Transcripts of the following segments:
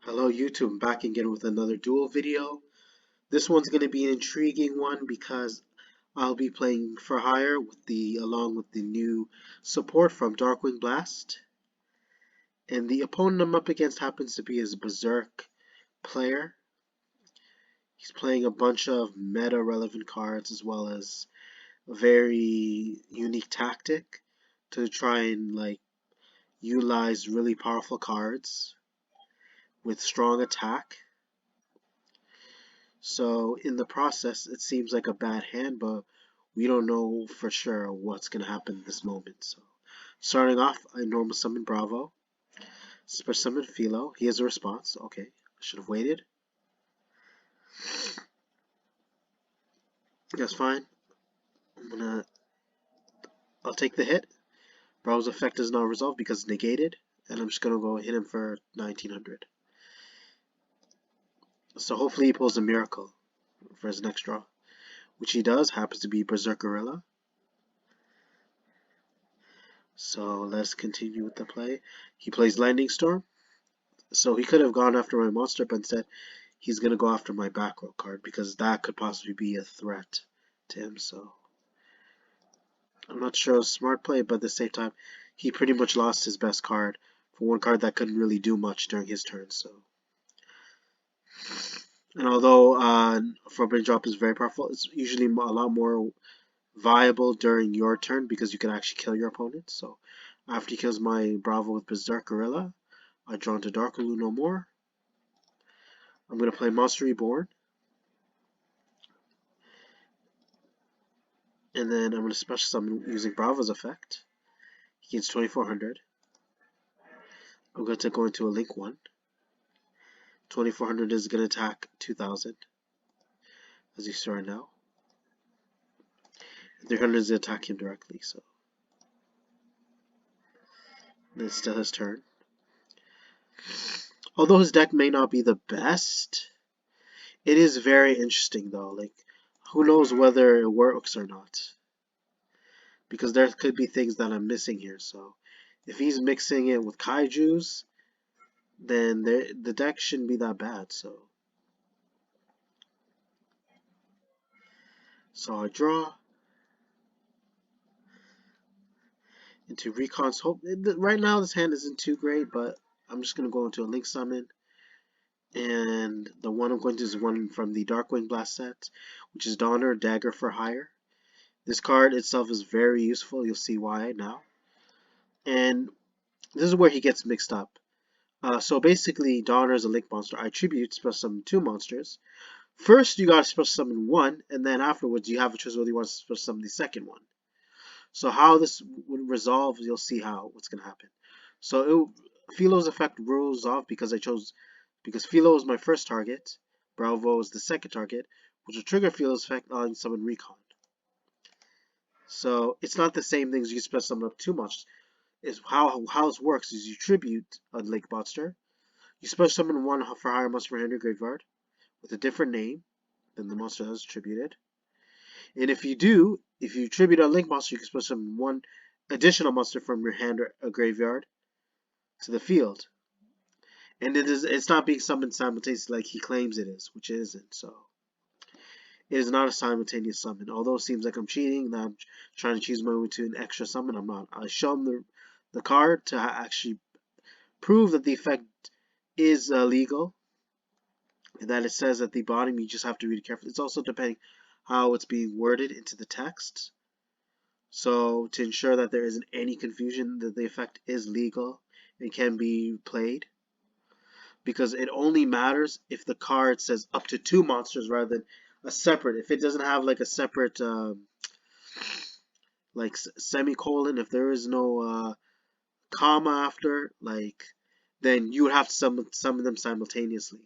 Hello YouTube, I'm back again with another Duel video. This one's going to be an intriguing one because I'll be playing for hire along with the new support from Darkwing Blast. And the opponent I'm up against happens to be his Berserk player. He's playing a bunch of meta relevant cards as well as a very unique tactic to try and utilize really powerful cards with strong attack. So in the process, it seems like a bad hand, but we don't know for sure what's going to happen in this moment. So starting off, I normal summon Bravo. Special summon Philo. He has a response. Okay, I should have waited. That's fine. I'll take the hit. Bravo's effect is not resolved because it's negated, and I'm just gonna go hit him for 1900. So hopefully he pulls a miracle for his next draw, which he does. Happens to be Berserk Gorilla. So let's continue with the play. He plays Lightning Storm. So he could have gone after my monster, but instead he's going to go after my back row card because that could possibly be a threat to him. So I'm not sure it was a smart play, but at the same time, he pretty much lost his best card for one card that couldn't really do much during his turn. So, and although Forbidden Drop is very powerful, it's usually a lot more viable during your turn because you can actually kill your opponent. So after he kills my Bravo with Berserk Gorilla, I draw into Dark Ulu no more. I'm going to play Monster Reborn. And then I'm going to special summon using Bravo's effect. He gains 2400. I'm going to go into a Link 1. 2400 is going to attack 2000. As you saw right now. 300 is going to attack him directly. So then it's still his turn. Although his deck may not be the best, it is very interesting though. Like, who knows whether it works or not? Because there could be things that I'm missing here. So if he's mixing it with Kaijus, then the deck shouldn't be that bad. So I draw into Recon's Hope. Right now this hand isn't too great, but I'm just going to go into a Link Summon. And the one I'm going to is one from the Darkwing Blast set, which is Donner, Dagger for Hire. This card itself is very useful. You'll see why now. And this is where he gets mixed up. So basically, Donner is a Link monster. I tribute special summon 2 monsters. First, you gotta special summon 1, and then afterwards, you have a choice whether you want to special summon the second one. So how this would resolve, you'll see what's gonna happen. So Philo's effect rules off because Philo is my first target, Bravo is the second target, which will trigger Philo's effect on summon Recon. So it's not the same thing as you special summon up 2 monsters. Is how this works is you tribute a Link monster, you special summon 1 for hire monster from your graveyard with a different name than the monster that was tributed. And if you tribute a Link monster, you can special summon 1 additional monster from your hand or a graveyard to the field. And it's not being summoned simultaneously like he claims it is, which it isn't. So it is not a simultaneous summon. Although it seems like I'm cheating, that I'm trying to choose my way to an extra summon, I'm not. I show him the card to actually prove that the effect is legal, and that it says at the bottom. You just have to read it carefully. It's also depending how it's being worded into the text. So to ensure that there isn't any confusion that the effect is legal and can be played, because it only matters if the card says up to 2 monsters rather than a separate. If it doesn't have like a separate like semicolon, if there is no comma after, then you would have to summon them simultaneously.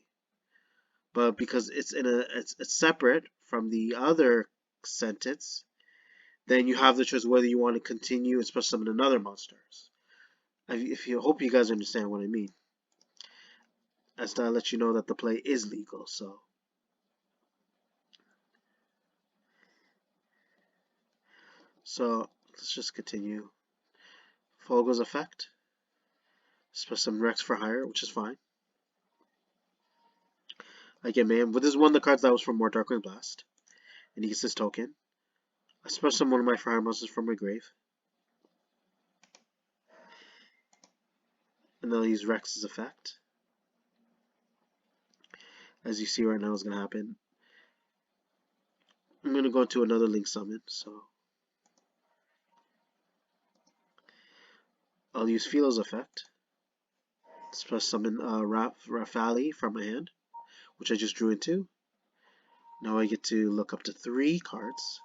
But because it's it's separate from the other sentence, then you have the choice whether you want to continue and special summon another monster. Hope you guys understand what I mean. As to let you know that the play is legal. So let's just continue. Fogo's effect. Special summon Rex for hire, which is fine. I get Mayhem. But this is one of the cards that was from more Darkwing Blast. And he gets this token. I special summon one of my fire monsters from my grave. And then I'll use Rex's effect. As you see right now is going to happen. I'm going to go into another Link summon. So I'll use Philo's effect. Special summon Rafali from my hand, which I just drew into. Now I get to look up to 3 cards.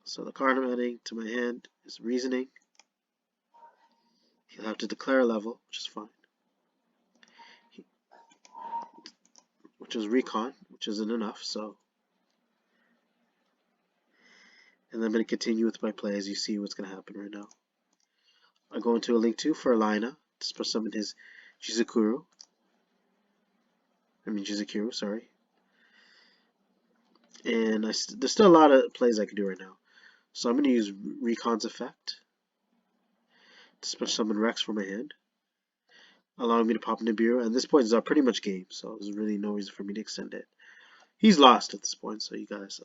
So the card I'm adding to my hand is Reasoning. He'll have to declare a level, which is fine. Which is Recon, which isn't enough, so. And I'm going to continue with my play as you see what's going to happen right now. I go into a Link 2 for Alina to special summon his Jizukuru, sorry. And there's still a lot of plays I can do right now. So I'm going to use Recon's effect to special summon Rex from my hand, allowing me to pop Nibiru. And this point is pretty much game, so there's really no reason for me to extend it. He's lost at this point, so you guys.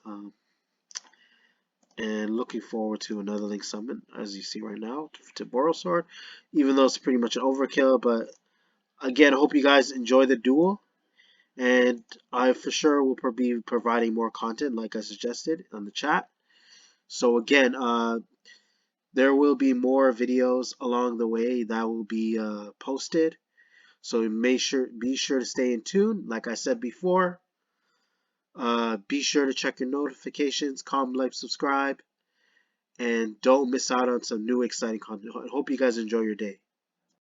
And looking forward to another Link summon, as you see right now, to Boros Sword. Even though it's pretty much an overkill, but again, I hope you guys enjoy the duel. And I for sure will be providing more content like I suggested on the chat. So again, there will be more videos along the way that will be posted. So be sure to stay in tune. Like I said before, be sure to check your notifications, comment, like, subscribe, and don't miss out on some new exciting content. I hope you guys enjoy your day.